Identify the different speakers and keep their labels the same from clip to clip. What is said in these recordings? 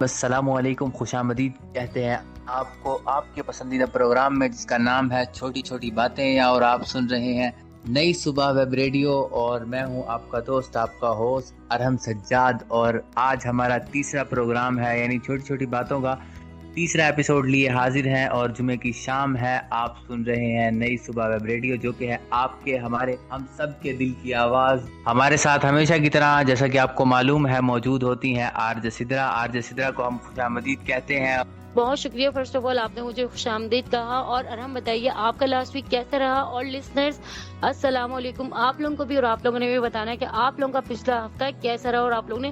Speaker 1: السلام علیکم، خوش آمدید کہتے ہیں آپ کو آپ کے پسندیدہ پروگرام میں، جس کا نام ہے چھوٹی چھوٹی باتیں، اور آپ سن رہے ہیں نئی صبح ویب ریڈیو، اور میں ہوں آپ کا دوست، آپ کا ہوسٹ ارحم سجاد۔ اور آج ہمارا تیسرا پروگرام ہے، یعنی چھوٹی چھوٹی باتوں کا تیسرا ایپیسوڈ لیے حاضر ہیں، اور جمعے کی شام ہے۔ آپ سن رہے ہیں نئی صبح ویب ریڈیو، جو کہ ہے آپ کے، ہمارے، ہم سب کے دل کی آواز۔ ہمارے ساتھ ہمیشہ کی طرح، جیسا کہ آپ کو معلوم ہے، موجود ہوتی ہیں آرجے سدرا۔ آرجے سدرا کو ہم خوش آمدید کہتے ہیں۔
Speaker 2: بہت شکریہ فرسٹ آف آل، آپ نے مجھے خوش آمدید کہا۔ اور ارحم بتائیے آپ کا لاسٹ ویک کیسا رہا؟ اور لسنرز السلام علیکم، آپ لوگوں کو بھی، اور آپ لوگوں نے بھی بتانا ہے کہ آپ لوگوں کا پچھلا ہفتہ کیسا رہا، اور آپ لوگوں نے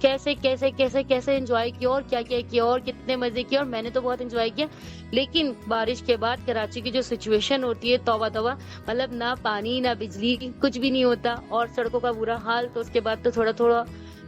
Speaker 2: کیسے کیسے کیسے کیسے انجوائے کیا، اور کیا کیا کیا، اور کتنے مزے کیا۔ اور میں نے تو بہت انجوائے کیا، لیکن بارش کے بعد کراچی کی جو سچویشن ہوتی ہے، توبہ توبہ، مطلب نہ پانی نہ بجلی، کچھ بھی نہیں ہوتا، اور سڑکوں کا برا حال، تو اس کے بعد تو تھوڑا تھوڑا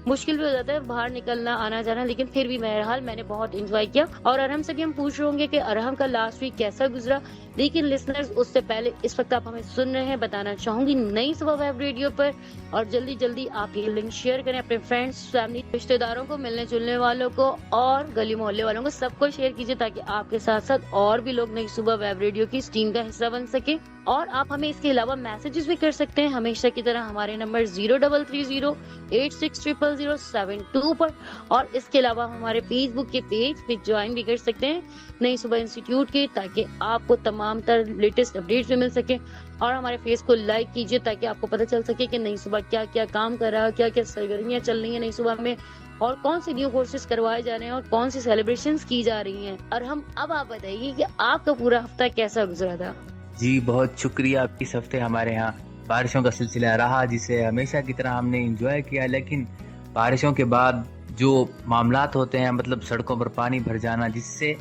Speaker 2: مشکل بھی ہو جاتا ہے باہر نکلنا آنا جانا، لیکن پھر بھی بہرحال میں نے بہت انجوائے کیا۔ اور ارحم سے بھی ہم پوچھ رہے ہوں گے کہ ارحم کا لاسٹ ویک کیسا گزرا، لیکن لسنرز اس سے پہلے اس وقت آپ ہمیں سن رہے ہیں، بتانا چاہوں گی نئی صبح ویب ریڈیو پر، اور جلدی جلدی آپ یہ لنک شیئر کریں اپنے فرینڈس، فیملی، رشتہ داروں کو، ملنے جلنے والوں کو، اور گلی محلے والوں کو، سب کو شیئر کیجیے، تاکہ آپ کے ساتھ ساتھ اور بھی لوگ نئی صبح ویب ریڈیو کی اس ٹیم کا حصہ بن سکے۔ اور آپ ہمیں اس کے علاوہ میسیجز بھی کر سکتے ہیں، ہمیشہ کی طرح ہمارے نمبر 0330860072 پر، اور اس کے علاوہ ہمارے فیس بک کے پیج پہ جوائن بھی کر سکتے ہیں نئی صبح انسٹیٹیوٹ کے، تاکہ آپ کو تمام تر لیٹسٹ اپڈیٹس بھی مل سکے۔ اور ہمارے فیس کو لائک کیجیے، تاکہ آپ کو پتہ چل سکے کہ نئی صبح کیا کیا کام کر رہا ہے، کیا کیا سرگرمیاں چل رہی ہیں نئی صبح میں، اور کون سے نیو کورسز کروائے جا رہے ہیں، اور کون سی سیلیبریشنز کی جا رہی ہیں۔ اور ہم اب آپ بتائیے کہ آپ کا پورا ہفتہ کیسا گزرا تھا؟
Speaker 1: جی بہت شکریہ۔ اس ہفتے ہمارے ہاں بارشوں کا سلسلہ رہا، جسے ہمیشہ کی طرح ہم نے انجوائے کیا، لیکن بارشوں کے بعد جو معاملات ہوتے ہیں، مطلب سڑکوں پر پانی بھر جانا، جس سے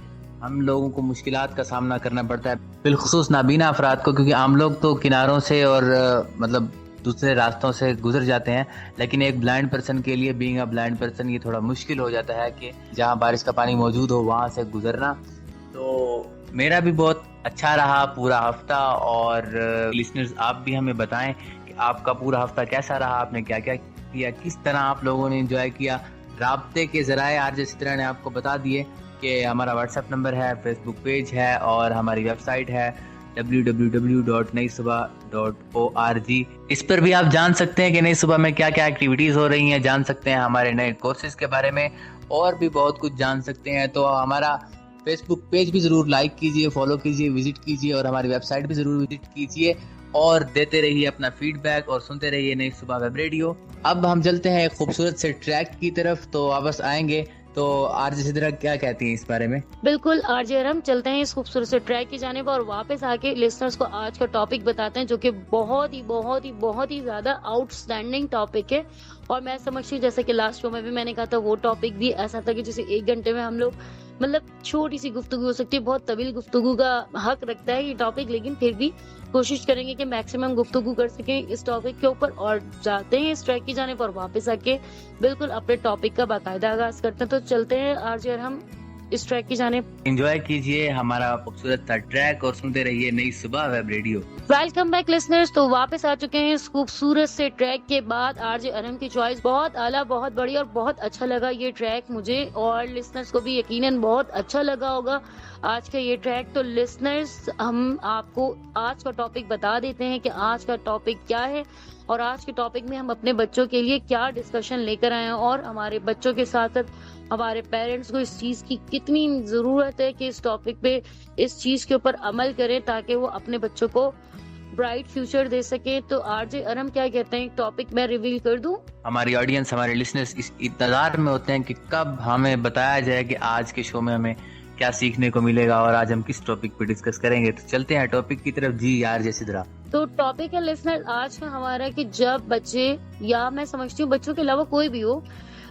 Speaker 1: ہم لوگوں کو مشکلات کا سامنا کرنا پڑتا ہے، بالخصوص نابینا افراد کو، کیونکہ عام لوگ تو کناروں سے اور مطلب دوسرے راستوں سے گزر جاتے ہیں، لیکن ایک بلائنڈ پرسن کے لیے، بینگ اے بلائنڈ پرسن، یہ تھوڑا مشکل ہو جاتا ہے کہ جہاں بارش کا پانی موجود ہو وہاں سے گزرنا۔ تو میرا بھی بہت اچھا رہا پورا ہفتہ، اور لسنرز آپ بھی ہمیں بتائیں کہ آپ کا پورا ہفتہ کیسا رہا، آپ نے کیا کیا کیا، کس طرح آپ لوگوں نے انجوائے کیا۔ رابطے کے ذرائع آرجے سدرا نے آپ کو بتا دیے کہ ہمارا واٹس ایپ نمبر ہے، فیس بک پیج ہے، اور ہماری ویب سائٹ ہے www.naisubah.org۔ اس پر بھی آپ جان سکتے ہیں کہ نئی صبح میں کیا کیا ایکٹیویٹیز ہو رہی ہیں، جان سکتے ہیں ہمارے نئے کورسز کے بارے میں، اور بھی بہت کچھ جان سکتے ہیں۔ تو ہمارا فیس بک پیج بھی ضرور لائک کیجئے، فالو کیجئے، وزٹ کیجئے، اور ہماری ویب سائٹ بھی ضرور وزٹ کیجئے، اور دیتے رہیے اپنا فیڈ بیک، اور سنتے رہیے نئی صبح ویب ریڈیو۔ اب ہم چلتے ہیں ایک خوبصورت سے ٹریک کی طرف، تو واپس آئیں گے۔ تو آرجے سدرا کیا کہتی ہیں اس بارے میں؟
Speaker 2: بالکل آر جے ارحم، چلتے ہیں اس خوبصورت سے ٹریک کی جانب، اور واپس آ کے لسنرز کو آج کا ٹاپک بتاتے ہیں، جو کہ بہت ہی بہت ہی بہت ہی زیادہ آؤٹ اسٹینڈنگ ٹاپک ہے۔ اور میں سمجھتی ہوں، جیسے کہ لاسٹ شو میں بھی میں نے کہا تھا، وہ ٹاپک بھی ایسا تھا کہ جسے 1 گھنٹے میں ہم لوگ، مطلب چھوٹی سی گفتگو ہو سکتی ہے، بہت طویل گفتگو کا حق رکھتا ہے یہ ٹاپک، لیکن پھر بھی کوشش کریں گے کہ میکسیمم گفتگو کر سکیں اس ٹاپک کے اوپر۔ اور جاتے ہیں اس ٹریک کی جانب، اور واپس آ کے بالکل اپنے ٹاپک کا باقاعدہ آغاز کرتے ہیں۔ تو چلتے ہیں آر جے ارحم اس ٹریک کی جانب۔
Speaker 1: انجوائے کیجئے ہمارا خوبصورت سا ٹریک، اور سنتے رہیے نئی صبح web radio.
Speaker 2: Welcome back listeners, تو واپس آ چکے ہیں اس خوبصورت سے ٹریک کے بعد۔ آر جے ارحم کی چوائس بہت اعلیٰ، بہت بڑھیا، اور بہت اچھا لگا یہ ٹریک مجھے، اور لسنرز کو بھی یقیناً بہت اچھا لگا ہوگا آج کا یہ ٹریک۔ تو لسنرز، ہم آپ کو آج کا ٹاپک بتا دیتے ہیں کہ آج کا ٹاپک کیا ہے، اور آج کے ٹاپک میں ہم اپنے بچوں کے لیے کیا ڈسکشن لے کر آئے ہیں، اور ہمارے بچوں کے ساتھ ساتھ ہمارے پیرنٹس کو اس چیز کی کتنی ضرورت ہے کہ اس ٹاپک پہ، اس چیز کے اوپر عمل کریں، تاکہ وہ اپنے بچوں کو برائٹ فیوچر دے سکے۔ تو آر جے ارحم کیا کہتے ہیں، ٹاپک میں ریویل کر دوں؟
Speaker 1: ہماری آڈینس، ہمارے لسنرز اس انتظار میں ہوتے ہیں کہ کب ہمیں بتایا جائے کہ آج کے شو میں ہمیں کیا سیکھنے کو ملے گا، اور آج ہم کس ٹاپک پہ ڈسکس کریں گے۔ تو چلتے ہیں ٹاپک کی طرف۔ جی آرجے سدرا۔
Speaker 2: تو ٹاپک ہے لسنر آج کا ہمارا کہ جب بچے، یا میں سمجھتی ہوں بچوں کے علاوہ کوئی بھی ہو،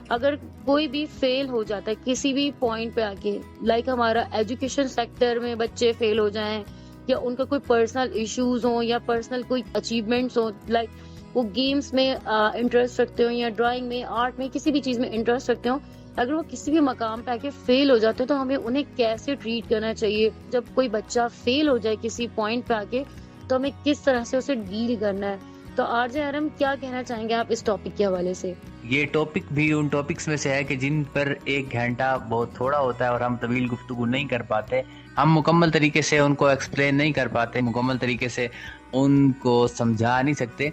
Speaker 2: اگر کوئی بھی فیل ہو جاتا ہے کسی بھی پوائنٹ پہ آ کے، لائک ہمارا ایجوکیشن سیکٹر میں بچے فیل ہو جائیں، یا ان کا کوئی پرسنل ایشوز ہوں، یا پرسنل کوئی اچیومنٹس ہوں، لائک وہ گیمز میں انٹرسٹ رکھتے ہوں، یا ڈرائنگ میں، آرٹ میں، کسی بھی چیز میں انٹرسٹ رکھتے ہوں، اگر وہ کسی بھی مقام پہ آ کے فیل ہو جاتے ہیں، تو ہمیں انہیں کیسے ٹریٹ کرنا چاہیے؟ جب کوئی بچہ فیل ہو جائے کسی پوائنٹ پہ آ کے، تو ہمیں کس طرح سے اسے ڈیل کرنا ہے؟ تو آر جے ارحم کیا کہنا چاہیں گے آپ اس ٹاپک کے حوالے سے؟
Speaker 1: یہ ٹاپک بھی ان ٹاپکس میں سے ہے کہ جن پر 1 گھنٹہ بہت تھوڑا ہوتا ہے اور ہم طویل گفتگو نہیں کر پاتے، ہم مکمل طریقے سے ان کو ایکسپلین نہیں کر پاتے، مکمل طریقے سے ان کو سمجھا نہیں سکتے.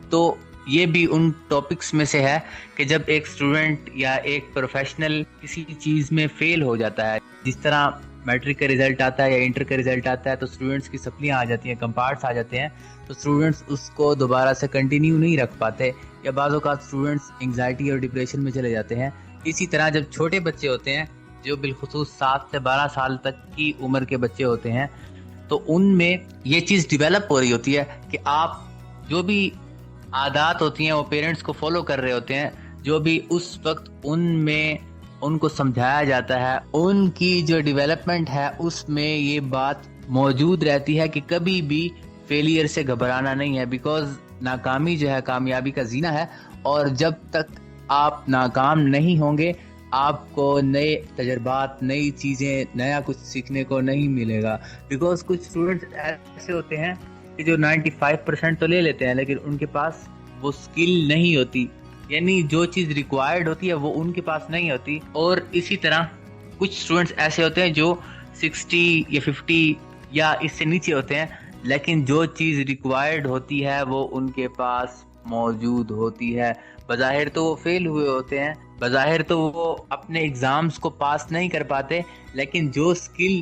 Speaker 1: تو یہ بھی ان ٹاپکس میں سے ہے کہ جب ایک اسٹوڈنٹ یا ایک پروفیشنل کسی چیز میں فیل ہو جاتا ہے، جس طرح میٹرک کا رزلٹ آتا ہے یا انٹر کا رزلٹ آتا ہے تو اسٹوڈنٹس کی سپلیاں آ جاتی ہیں، کمپارٹس آ جاتے ہیں، تو اسٹوڈنٹس اس کو دوبارہ سے کنٹینیو نہیں رکھ پاتے، یا بعض اوقات اسٹوڈنٹس انگزائٹی اور ڈپریشن میں چلے جاتے ہیں. اسی طرح جب چھوٹے بچے ہوتے ہیں، جو بالخصوص 7 سے 12 سال تک کی عمر کے بچے ہوتے ہیں، تو ان میں یہ چیز ڈیولپ ہو رہی ہوتی ہے کہ آپ جو بھی عادات ہوتی ہیں وہ پیرنٹس کو فالو کر رہے ہوتے ہیں، جو بھی اس وقت ان میں ان کو سمجھایا جاتا ہے، ان کی جو ڈیولپمنٹ ہے اس میں یہ بات موجود رہتی ہے کہ کبھی بھی فیلئر سے گھبرانا نہیں ہے، بیکاز ناکامی جو ہے کامیابی کا زینہ ہے، اور جب تک آپ ناکام نہیں ہوں گے آپ کو نئے تجربات، نئی چیزیں، نیا کچھ سیکھنے کو نہیں ملے گا. بیکاز کچھ اسٹوڈنٹس ایسے ہوتے ہیں کہ جو 95% تو لے لیتے ہیں لیکن ان کے پاس وہ سکل نہیں ہوتی، یعنی جو چیز ریکوائرڈ ہوتی ہے وہ ان کے پاس نہیں ہوتی. اور اسی طرح کچھ اسٹوڈنٹس ایسے ہوتے ہیں جو 60 یا 50 یا اس سے نیچے ہوتے ہیں، لیکن جو چیز ریکوائرڈ ہوتی ہے وہ ان کے پاس موجود ہوتی ہے. بظاہر تو وہ فیل ہوئے ہوتے ہیں، بظاہر تو وہ اپنے ایگزامز کو پاس نہیں کر پاتے، لیکن جو سکل،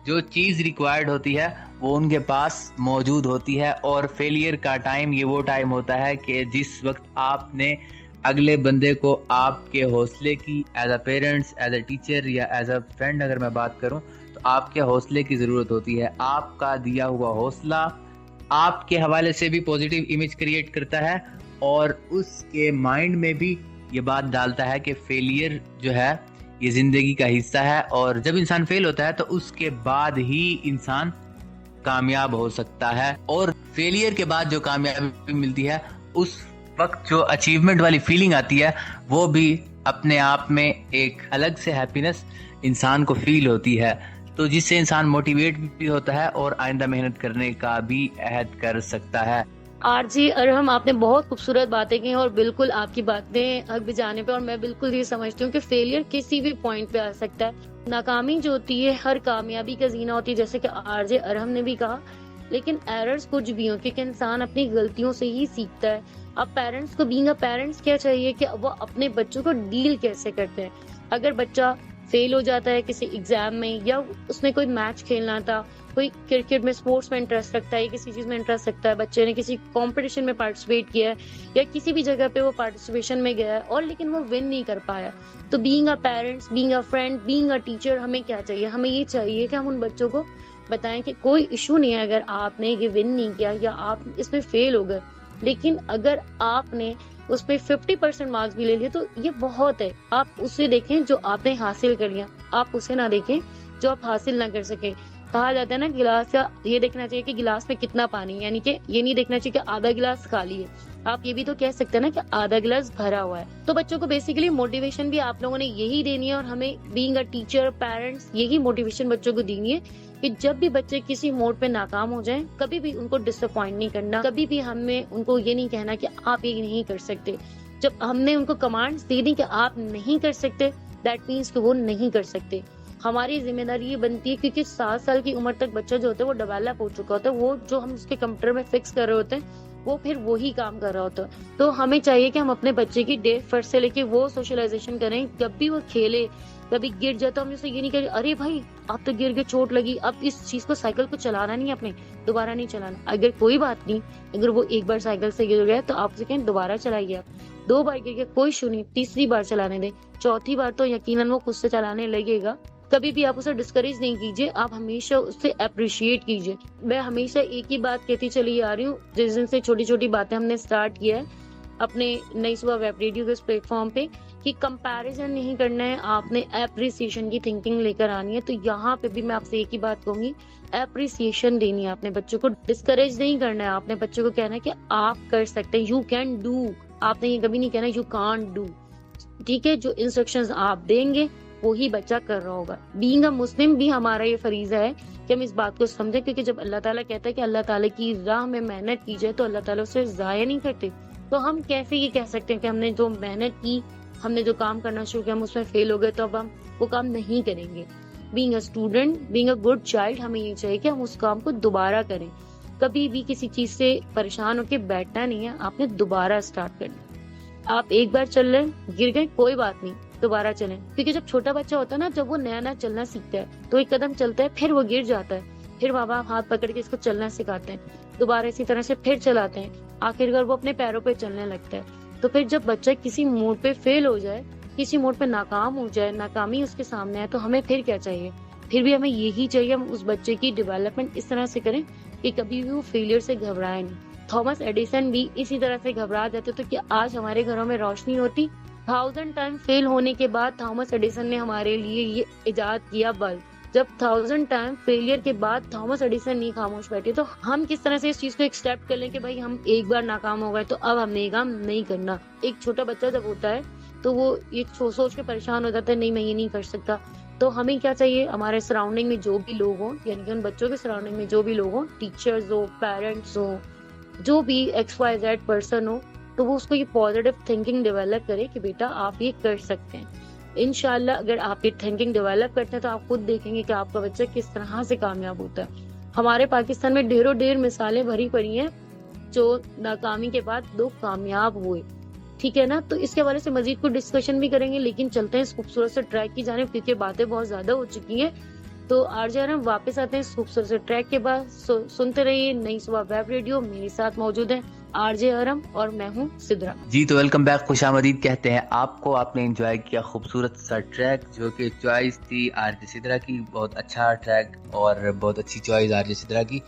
Speaker 1: جو چیز ریکوائرڈ ہوتی ہے وہ ان کے پاس موجود ہوتی ہے. اور فیلئر کا ٹائم یہ وہ ٹائم ہوتا ہے کہ جس وقت آپ نے اگلے بندے کو آپ کے حوصلے کی، as a parents, as a teacher یا ایز اے فرینڈ اگر میں بات کروں تو آپ کے حوصلے کی ضرورت ہوتی ہے. آپ کا دیا ہوا حوصلہ آپ کے حوالے سے بھی پوزیٹیو امیج کریٹ کرتا ہے اور اس کے مائنڈ میں بھی یہ بات ڈالتا ہے کہ فیلئر جو ہے یہ زندگی کا حصہ ہے، اور جب انسان فیل ہوتا ہے تو اس کے بعد ہی انسان کامیاب ہو سکتا ہے. اور فیلئر کے بعد جو کامیابی ملتی ہے اس وقت جو اچیومنٹ والی فیلنگ آتی ہے وہ بھی اپنے آپ میں ایک الگ سے ہیپینس انسان کو فیل ہوتی ہے، تو جس سے انسان موٹیویٹ بھی ہوتا ہے اور آئندہ محنت کرنے کا بھی عہد کر سکتا ہے.
Speaker 2: آر جی ارحم، آپ نے بہت خوبصورت باتیں کی ہیں اور بالکل آپ کی باتیں حق بجانے پہ، اور میں بالکل یہ سمجھتی ہوں کہ فیلئر کسی بھی پوائنٹ پہ آ سکتا ہے. ناکامی جو ہوتی ہے ہر کامیابی کا زینہ ہوتی ہے، جیسے کہ آر جے ارحم نے بھی کہا، لیکن ایررز کچھ بھی ہوں کیونکہ انسان اپنی غلطیوں سے ہی سیکھتا ہے. اب پیرنٹس کو بینگ اے پیرنٹس کیا چاہیے کہ وہ اپنے بچوں کو ڈیل کیسے کرتے ہیں. اگر بچہ فیل ہو جاتا ہے کسی ایگزام میں، یا اس نے کوئی میچ کھیلنا تھا، کوئی کرکٹ میں اسپورٹس میں انٹرسٹ رکھتا ہے یا کسی چیز میں انٹرسٹ رکھتا ہے، بچے نے کسی کمپٹیشن میں پارٹیسپیٹ کیا ہے یا کسی بھی جگہ پہ وہ پارٹیسپیشن میں گیا ہے اور لیکن وہ ون نہیں کر پایا، تو being a parents, being a friend, being a teacher ہمیں کیا چاہیے؟ ہمیں یہ چاہیے کہ ہم ان بچوں کو بتائیں کہ کوئی ایشو نہیں ہے اگر آپ نے یہ ون نہیں کیا یا آپ اس میں فیل ہو گئے، لیکن اگر آپ نے اس پہ 50% مارکس بھی لے لیے تو یہ بہت ہے. آپ اسے دیکھیں جو آپ نے حاصل کر لیا، آپ اسے نہ دیکھیں جو آپ حاصل نہ کر سکے. کہا جاتا ہے نا گلاس کا یہ دیکھنا چاہیے کہ گلاس میں کتنا پانی، یعنی کہ یہ نہیں دیکھنا چاہیے کہ آدھا گلاس خالی ہے. آپ یہ بھی تو کہہ سکتے ہیں نا کہ آدھا گلاس بھرا ہوا ہے. تو بچوں کو بیسیکلی موٹیویشن بھی آپ لوگوں نے یہی دینی ہے، اور ہمیں بینگ اے ٹیچر، پیرنٹس یہی موٹیویشن بچوں کو دینی ہے کہ جب بھی بچے کسی موڈ پہ ناکام ہو جائیں کبھی بھی ان کو ڈس اپوائنٹ نہیں کرنا، کبھی بھی ہمیں ان کو یہ نہیں کہنا کہ آپ یہ نہیں کر سکتے. جب ہم نے ان کو کمانڈز دے دی کہ آپ نہیں کر سکتے، دیٹ مینس کہ وہ نہیں کر سکتے. ہماری ذمہ داری یہ بنتی ہے کیونکہ 7 سال کی عمر تک بچہ جو ہوتا ہے وہ ڈیولپ ہو چکا ہوتا ہے، وہ جو ہم اس کے کمپیوٹر میں فکس کر رہے ہوتے ہیں وہ پھر وہی کام کر رہا ہوتا ہے. تو ہمیں چاہیے کہ ہم اپنے بچے کی ڈے فرسٹ سے لے کے وہ سوشلائزیشن کریں، جب بھی وہ کھیلے کبھی گر جائے تو ہم اسے یہ نہیں کہیں ارے بھائی آپ تو گر گئے، چوٹ لگی، اب اس چیز کو، سائیکل کو چلانا نہیں، اپنے دوبارہ نہیں چلانا. اگر کوئی بات نہیں، اگر وہ ایک بار سائیکل سے گر گیا تو آپ اسے کہیں دوبارہ چلائیے، آپ 2 بار گر گیا کوئی ایشو نہیں، تیسری بار چلانے دیں، چوتھی بار تو یقیناً وہ خود سے چلانے لگے گا. کبھی بھی آپ اسے ڈسکریج نہیں کیجیے، آپ ہمیشہ اس سے اپریشیٹ کیجیے. میں ہمیشہ ایک ہی بات کہتی چلی آ رہی ہوں، جس دن سے چھوٹی چھوٹی باتیں ہم نے سٹارٹ کیا ہے اپنے نئی صبح ویب ریڈیو کے اس پلیٹ فارم پہ، کہ کمپیریزن نہیں کرنا ہے، آپ نے اپریسیشن کی تھنکنگ لے کر آنی ہے. تو یہاں پہ بھی میں آپ سے ایک ہی بات کہوں گی، اپریسیشن دینی ہے، اپنے بچوں کو ڈسکریج نہیں کرنا ہے، آپ نے بچوں کو کہنا ہے کہ آپ کر سکتے ہیں، یو کین ڈو. آپ نے یہ کبھی نہیں کہنا یو کانٹ ڈو، ٹھیک ہے؟ جو انسٹرکشنز آپ دیں گے وہی بچہ کر رہا ہوگا. بینگ اے مسلم بھی ہمارا یہ فریضہ ہے کہ ہم اس بات کو سمجھیں، کیونکہ جب اللہ تعالیٰ کہتا ہے کہ اللہ تعالیٰ کی راہ میں محنت کی جائے تو اللہ تعالیٰ اسے ضائع نہیں کرتے. تو ہم کیسے یہ کہہ سکتے ہیں کہ ہم نے جو محنت کی، ہم نے جو کام کرنا شروع کیا، ہم اس میں فیل ہو گئے تو اب ہم وہ کام نہیں کریں گے. Being a student, being a good child, ہمیں یہ چاہیے کہ ہم اس کام کو دوبارہ کریں. کبھی بھی کسی چیز سے پریشان ہو کے بیٹھنا نہیں ہے، آپ نے دوبارہ اسٹارٹ کرنا. آپ ایک بار چل رہے ہیں، گر گئے، کوئی بات نہیں، دوبارہ چلیں. کیونکہ جب چھوٹا بچہ ہوتا ہے نا، جب وہ نیا نیا چلنا سیکھتا ہے تو ایک قدم چلتا ہے، پھر وہ گر جاتا ہے، پھر ماں باپ ہاتھ پکڑ کے اس کو چلنا سکھاتے ہیں، دوبارہ اسی طرح سے پھر چلاتے ہیں، آخر وہ اپنے پیروں پہ چلنے لگتا ہے. تو پھر جب بچہ کسی موڑ پہ فیل ہو جائے، کسی موڑ پہ ناکام ہو جائے، ناکامی اس کے سامنے ہے، تو ہمیں پھر کیا چاہیے؟ پھر بھی ہمیں یہی چاہیے، ہم اس بچے کی ڈیولپمنٹ اس طرح سے کریں کہ کبھی بھی وہ فیلئر سے گھبرائے نہیں. تھامس ایڈیسن بھی اسی طرح سے گھبرا جاتے تو کیا آج ہمارے گھروں میں روشنی ہوتی؟ 1000 ٹائم فیل ہونے کے بعد تھامس ایڈیسن نے ہمارے لیے یہ ایجاد کیا بلب. جب 1000 ٹائم فیلئر کے بعد تھامس ایڈیسن نہیں خاموش بیٹھے، تو ہم کس طرح سے اس چیز کو ایکسپٹ کر لیں کہ بھائی ہم ایک بار ناکام ہو گئے تو اب ہم نے یہ کام نہیں کرنا. ایک چھوٹا بچہ جب ہوتا ہے تو وہ یہ سوچ کے پریشان ہو جاتا ہے، نہیں میں یہ نہیں کر سکتا. تو ہمیں کیا چاہیے؟ ہمارے سراؤنڈنگ میں جو بھی لوگ ہوں، یعنی کہ ان بچوں کے سراؤنڈنگ میں جو بھی لوگ ہوں، ٹیچرز ہو، پیرنٹس ہو، جو بھی XYZ پرسن ہو، تو وہ اس کو یہ پازیٹیو تھنکنگ ڈیولپ کرے کہ بیٹا آپ یہ کر سکتے ہیں. انشاءاللہ اگر آپ یہ تھنکنگ ڈیولپ کرتے ہیں تو آپ خود دیکھیں گے کہ آپ کا بچہ کس طرح سے کامیاب ہوتا ہے. ہمارے پاکستان میں ڈھیر مثالیں بھری پڑی ہیں جو ناکامی کے بعد لوگ کامیاب ہوئے. ٹھیک ہے نا؟ تو اس کے حوالے سے مزید کچھ ڈسکشن بھی کریں گے، لیکن چلتے ہیں اس خوبصورت سے ٹریک کی جانب، کیونکہ باتیں بہت زیادہ ہو چکی ہیں. تو RJ ارم واپس آتے ہیں اس خوبصورت سے ٹریک کے بعد. سنتے رہیے نئی صبح ویب ریڈیو. میرے ساتھ موجود ہیں RJ ارم اور میں ہوں سدرا.
Speaker 1: جی تو ویلکم بیک، خوش آمدید کہتے ہیں آپ کو. آپ نے انجوائے کیا خوبصورت سا ٹریک جو کہ چوائس تھی RJ سدرا کی. بہت اچھا ٹریک اور بہت اچھی چوائس RJ سدرا کی.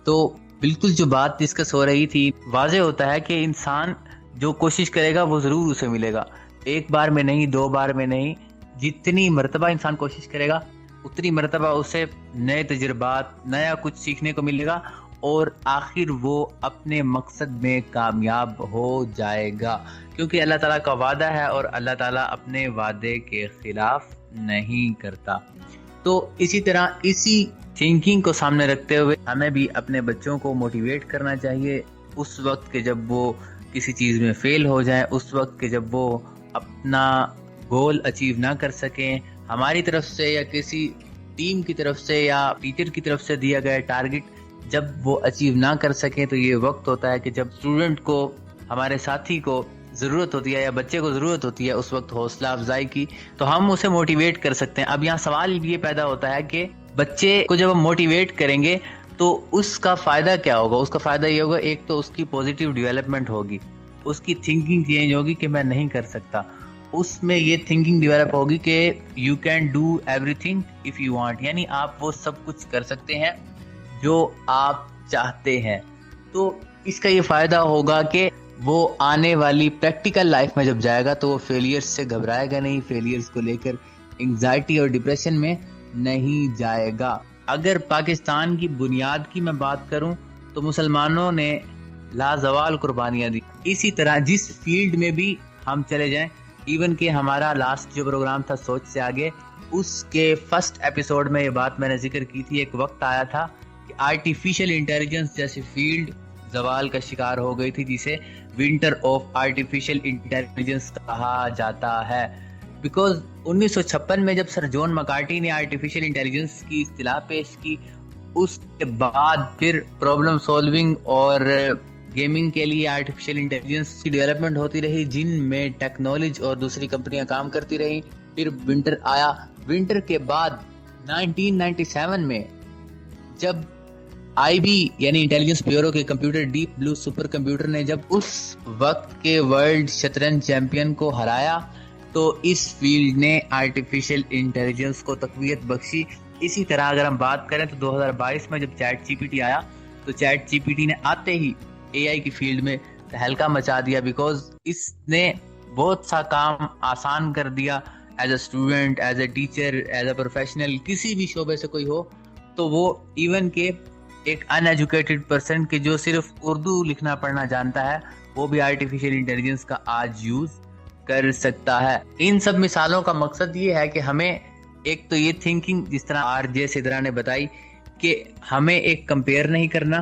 Speaker 1: تو بالکل جو بات ڈسکس ہو رہی تھی، واضح ہوتا ہے کہ انسان جو کوشش کرے گا وہ ضرور اسے ملے گا. ایک بار میں نہیں، 2 بار میں نہیں، جتنی مرتبہ انسان کوشش کرے گا اتنی مرتبہ اسے نئے تجربات، نیا کچھ سیکھنے کو ملے گا اور آخر وہ اپنے مقصد میں کامیاب ہو جائے گا. کیونکہ اللہ تعالیٰ کا وعدہ ہے اور اللہ تعالیٰ اپنے وعدے کے خلاف نہیں کرتا. تو اسی طرح اسی تھنکنگ کو سامنے رکھتے ہوئے ہمیں بھی اپنے بچوں کو موٹیویٹ کرنا چاہیے اس وقت کہ جب وہ کسی چیز میں فیل ہو جائیں، اس وقت کہ جب وہ اپنا گول اچیو نہ کر سکیں. ہماری طرف سے یا کسی ٹیم کی طرف سے یا ٹیچر کی طرف سے دیا گیا ٹارگٹ جب وہ اچیو نہ کر سکیں، تو یہ وقت ہوتا ہے کہ جب اسٹوڈنٹ کو، ہمارے ساتھی کو ضرورت ہوتی ہے یا بچے کو ضرورت ہوتی ہے اس وقت حوصلہ افزائی کی، تو ہم اسے موٹیویٹ کر سکتے ہیں. اب یہاں سوال یہ پیدا ہوتا ہے کہ بچے کو جب ہم موٹیویٹ کریں گے تو اس کا فائدہ کیا ہوگا؟ اس کا فائدہ یہ ہوگا، ایک تو اس کی پوزیٹیو ڈیولپمنٹ ہوگی، اس کی تھنکنگ چینج ہوگی کہ میں نہیں کر سکتا. اس میں یہ تھنکنگ ڈیولپ ہوگی کہ you can do every thing if you want, یعنی آپ وہ سب کچھ کر سکتے ہیں جو آپ چاہتے ہیں. تو اس کا یہ فائدہ ہوگا کہ وہ آنے والی پریکٹیکل لائف میں جب جائے گا تو وہ فیلئرز سے گھبرائے گا نہیں، فیلئرز کو لے کر انگزائٹی اور ڈپریشن میں نہیں جائے گا. اگر پاکستان کی بنیاد کی میں بات کروں تو مسلمانوں نے لازوال قربانیاں دی. اسی طرح جس فیلڈ میں بھی ہم چلے جائیں، ایون کہ ہمارا لاسٹ جو پروگرام تھا سوچ سے آگے، اس کے فرسٹ ایپیسوڈ میں یہ بات میں نے ذکر کی تھی. ایک وقت آیا تھا کہ آرٹیفیشل انٹیلیجنس جیسی فیلڈ زوال کا شکار ہو گئی تھی، جسے ونٹر آف آرٹیفیشل انٹیلیجنس کہا جاتا ہے. بیکاز 1956 میں جب سر جون مکارٹی نے آرٹیفیشل انٹیلیجنس کی اصطلاح پیش کی، اس کے بعد پھر پرابلم سولونگ اور گیمنگ کے لیے آرٹیفیشل انٹیلیجنس کی ڈیولپمنٹ ہوتی رہی، جن میں ٹیکنالوجی اور دوسری کمپنیاں کام کرتی رہیں. پھر ونٹر آیا. ونٹر کے بعد 1997 میں جب IB یعنی انٹیلیجنس بیورو کے کمپیوٹر ڈیپ بلو سپر کمپیوٹر نے جب اس وقت کے ورلڈ شطرنج چیمپئن کو ہرایا، تو اس فیلڈ نے آرٹیفیشل انٹیلیجنس کو تقویت بخشی. اسی طرح اگر ہم بات کریں تو 2022 میں جب چیٹ GPT آیا تو چیٹ GPT نے آتے ہی AI کی فیلڈ میں تہلکہ مچا دیا، بیکاز اس نے بہت سا کام آسان کر دیا. As a student, as a teacher, as a professional, کسی بھی شعبے سے کوئی ہو تو وہ ایون کہ ایک ان ایجوکیٹڈ پرسن کہ جو صرف اردو لکھنا پڑھنا جانتا ہے، وہ بھی آرٹیفیشل انٹیلیجنس کا آج یوز کر سکتا ہے. ان سب مثالوں کا مقصد یہ ہے کہ ہمیں ایک تو یہ تھنکنگ جس طرح RJ سدرا نے بتائی کہ ہمیں ایک کمپیئر نہیں کرنا،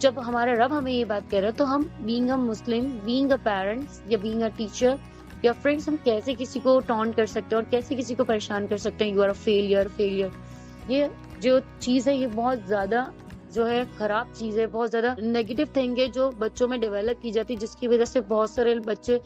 Speaker 2: جب ہمارا رب ہمیں یہ بات کہہ رہا ہے تو ہم being a Muslim, being a parents یا بینگ اے ٹیچر یا فرینڈس، ہم کیسے کسی کو ٹونٹ کر سکتے ہیں اور کیسے کسی کو پریشان کر سکتے ہیں. You are a failure. یہ جو چیز ہے یہ بہت زیادہ جو ہے خراب چیز ہے، بہت زیادہ نیگیٹو تھنگ ہے جو بچوں میں ڈیولپ کی جاتی ہے، جس کی وجہ سے بہت سارے بچے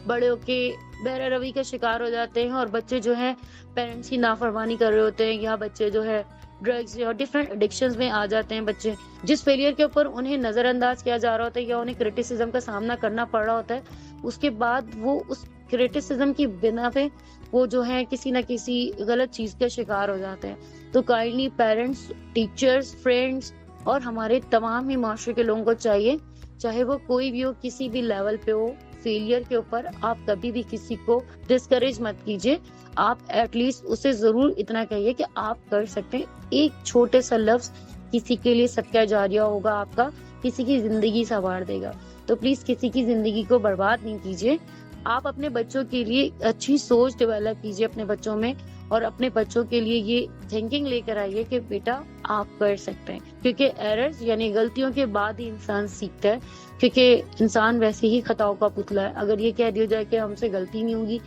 Speaker 2: بڑے ہو کے بہرہ روی کا شکار ہو جاتے ہیں، اور بچے جو ہے پیرنٹس کی نافرمانی کر رہے ہوتے ہیں، یا بچے جو ہے ڈرگز یا ڈفرینٹ ایڈکشنز میں آ جاتے ہیں. بچے جس فیلئر کے اوپر انہیں نظر انداز کیا جا رہا ہوتا ہے یا انہیں کرٹیسزم کا سامنا کرنا پڑ رہا ہوتا ہے، اس کے بعد وہ اس کرٹیسزم کی بنا پہ وہ جو ہے کسی نہ کسی غلط چیز کا شکار ہو جاتے ہیں. تو کائنڈلی پیرنٹس، ٹیچرز، فرینڈس اور ہمارے تمام ہی معاشرے کے لوگوں کو چاہیے، چاہے وہ کوئی بھی ہو، کسی بھی لیول پہ ہو، فیلئر کے اوپر آپ کبھی بھی کسی کو ڈسکریج مت کیجیے. آپ ایٹ لیسٹ اسے ضرور اتنا کہیے کہ آپ کر سکتے ہیں. ایک چھوٹے سا لفظ کسی کے لیے صدقہ جاریہ ہوگا آپ کا، کسی کی زندگی سنوار دے گا. تو پلیز کسی کی زندگی کو برباد نہیں کیجیے. آپ اپنے بچوں کے لیے اچھی سوچ ڈیولپ کیجیے اپنے بچوں میں، اور اپنے بچوں کے لیے یہ تھنکنگ لے کر آئیے کہ بیٹا آپ کر سکتے ہیں. کیونکہ ایررز یعنی غلطیوں کے بعد ہی انسان سیکھتا ہے، کیونکہ انسان ویسے ہی خطاؤں کا پتلا ہے. اگر یہ کہہ دیا جائے کہ ہم سے غلطی نہیں ہوگی،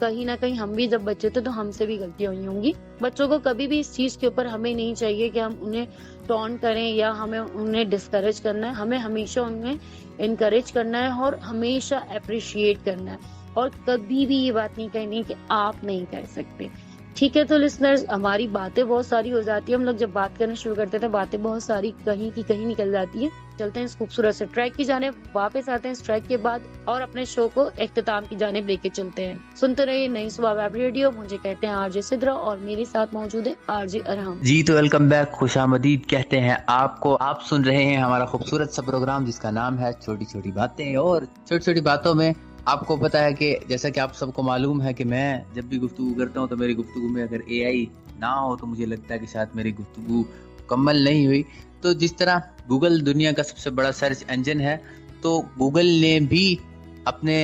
Speaker 2: کہیں نہ کہیں ہم بھی جب بچے تھے تو ہم سے بھی غلطیاں ہوئی ہوں گی. بچوں کو کبھی بھی اس چیز کے اوپر ہمیں نہیں چاہیے کہ ہم انہیں ٹون کریں یا ہمیں انہیں ڈسکریج کرنا ہے. ہمیں ہمیشہ انہیں انکریج کرنا ہے اور ہمیشہ اپریشیٹ کرنا ہے، اور کبھی بھی یہ بات نہیں کہنی کہ آپ نہیں کر سکتے. ٹھیک ہے، تو لسنرز ہماری باتیں بہت ساری ہو جاتی ہیں. ہم لوگ جب بات کرنا شروع کرتے ہیں باتیں بہت ساری کہیں کی کہیں نکل جاتی ہیں. چلتے ہیں اس خوبصورت سے ٹریک کی جانب، واپس آتے ہیں اس ٹریک کے بعد اور اپنے شو کو اختتام کی جانب لے کے چلتے ہیں. سنتے رہیے نئی صبح ویب ریڈیو. مجھے کہتے ہیں آر جے سدرا اور میرے ساتھ موجود ہے آر جے ارحم.
Speaker 1: جی تو ویلکم بیک، خوش آمدید کہتے ہیں آپ کو. آپ سن رہے ہیں ہمارا خوبصورت سا پروگرام جس کا نام ہے چھوٹی چھوٹی باتیں. اور چھوٹی چھوٹی باتوں میں آپ کو پتا ہے کہ جیسا کہ آپ سب کو معلوم ہے کہ میں جب بھی گفتگو کرتا ہوں تو میری گفتگو میں اگر اے آئی نہ ہو تو مجھے لگتا ہے کہ شاید میری گفتگو مکمل نہیں ہوئی. تو جس طرح گوگل دنیا کا سب سے بڑا سرچ انجن ہے، تو گوگل نے بھی اپنے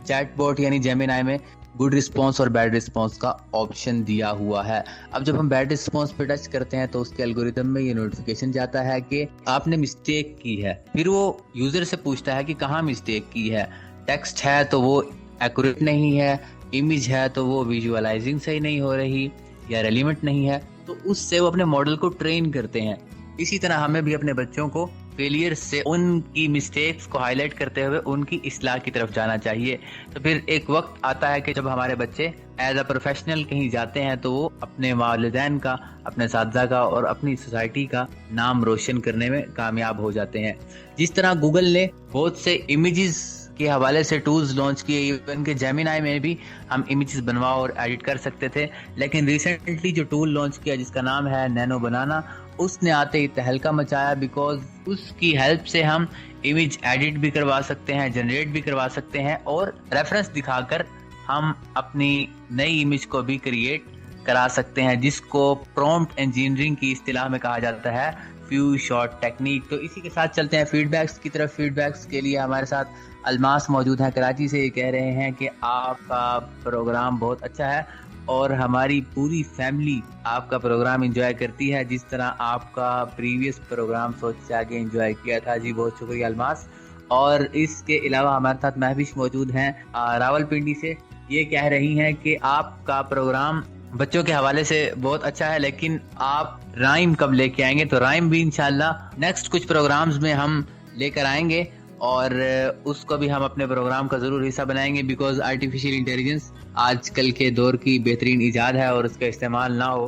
Speaker 1: چیٹ بوٹ یعنی جیمینائی میں گڈ رسپانس اور بیڈ رسپانس کا آپشن دیا ہوا ہے. اب جب ہم بیڈ رسپانس پہ ٹچ کرتے ہیں تو اس کے الگوریتم میں یہ نوٹیفیکیشن جاتا ہے کہ آپ نے مسٹیک کی ہے. پھر وہ یوزر سے پوچھتا ہے کہ کہاں مسٹیک کی ہے. ٹیکسٹ ہے تو وہ ایکوریٹ نہیں ہے، امیج ہے تو وہ ویژوالائزنگ صحیح نہیں ہو رہی یا ریلیونٹ نہیں ہے، تو اس سے وہ اپنے ماڈل کو ٹرین کرتے ہیں. اسی طرح ہمیں بھی اپنے بچوں کو فیلئر سے ان کی مسٹیکس کو ہائی لائٹ کرتے ہوئے ان کی اصلاح کی طرف جانا چاہیے. تو پھر ایک وقت آتا ہے کہ جب ہمارے بچے ایز اے پروفیشنل کہیں جاتے ہیں تو وہ اپنے والدین کا، اپنے اساتذہ کا اور اپنی سوسائٹی کا نام روشن کرنے میں کامیاب ہو جاتے ہیں. جس طرح گوگل نے بہت سے امیجز کے حوالے سے ٹولز لانچ کیے، ایون کہ جیمینائی میں بھی ہم امیجز بنوا اور ایڈٹ کر سکتے تھے، لیکن ریسنٹلی جو ٹول لانچ کیا جس کا نام ہے نینو بنانا، اس نے آتے ہی تہلکہ مچایا، بیکاز اس کی ہیلپ سے ہم امیج ایڈٹ بھی کروا سکتے ہیں، جنریٹ بھی کروا سکتے ہیں، اور ریفرنس دکھا کر ہم اپنی نئی امیج کو بھی کریٹ کرا سکتے ہیں، جس کو پرومپٹ انجینئرنگ کی اصطلاح میں کہا جاتا ہے فیو شاٹ ٹیکنیک. تو اسی کے ساتھ چلتے ہیں فیڈ بیکس کی طرف. فیڈ بیکس کے لیے ہمارے ساتھ الماس موجود ہیں کراچی سے. یہ کہہ رہے ہیں کہ آپ کا پروگرام بہت اچھا ہے اور ہماری پوری فیملی آپ کا پروگرام انجوائے کرتی ہے جس طرح آپ کا پریویس پروگرام سوچ سے آگے انجوائے کیا تھا. جی بہت شکریہ الماس. اور اس کے علاوہ ہمارے ساتھ مہوش موجود ہیں راول پنڈی سے. یہ کہہ رہی ہیں کہ آپ کا پروگرام بچوں کے حوالے سے بہت اچھا ہے، لیکن آپ رائم کب لے کے آئیں گے؟ تو رائم بھی انشاءاللہ نیکسٹ کچھ پروگرامز میں ہم لے کر آئیں گے، اور اس کو بھی ہم اپنے پروگرام کا ضرور حصہ بنائیں گے، بیکاز آرٹیفیشیل انٹیلیجنس آج کل کے دور کی بہترین ایجاد ہے، اور اس کا استعمال نہ ہو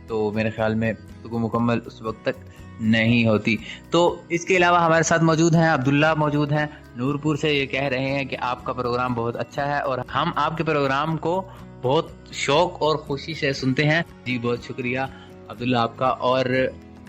Speaker 1: تو میرے خیال میں تو مکمل اس وقت تک نہیں ہوتی. تو اس کے علاوہ ہمارے ساتھ موجود ہیں عبداللہ موجود ہیں نورپور سے. یہ کہہ رہے ہیں کہ آپ کا پروگرام بہت اچھا ہے اور ہم آپ کے پروگرام کو بہت شوق اور خوشی سے سنتے ہیں. جی بہت شکریہ عبداللہ آپ کا. اور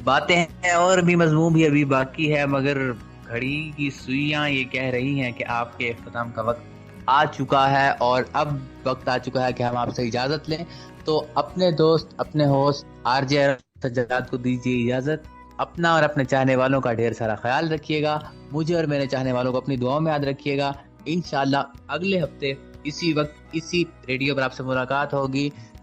Speaker 1: باتیں ہیں اور بھی مضمون بھی ابھی باقی ہے، مگر گھڑی کی سوئیاں یہ کہہ رہی ہیں کہ آپ کے اختتام کا وقت آ چکا ہے، اور اب وقت آ چکا ہے کہ ہم آپ سے اجازت لیں. تو اپنے دوست، اپنے ہوسٹ آر جے سجاد کو دیجیے اجازت. اپنا اور اپنے چاہنے والوں کا ڈھیر سارا خیال رکھیے گا. مجھے اور میرے چاہنے والوں کو اپنی دعاؤں میں یاد رکھیے گا. انشاءاللہ اگلے ہفتے اسی وقت اسی ریڈیو پر آپ سے ملاقات ہوگی.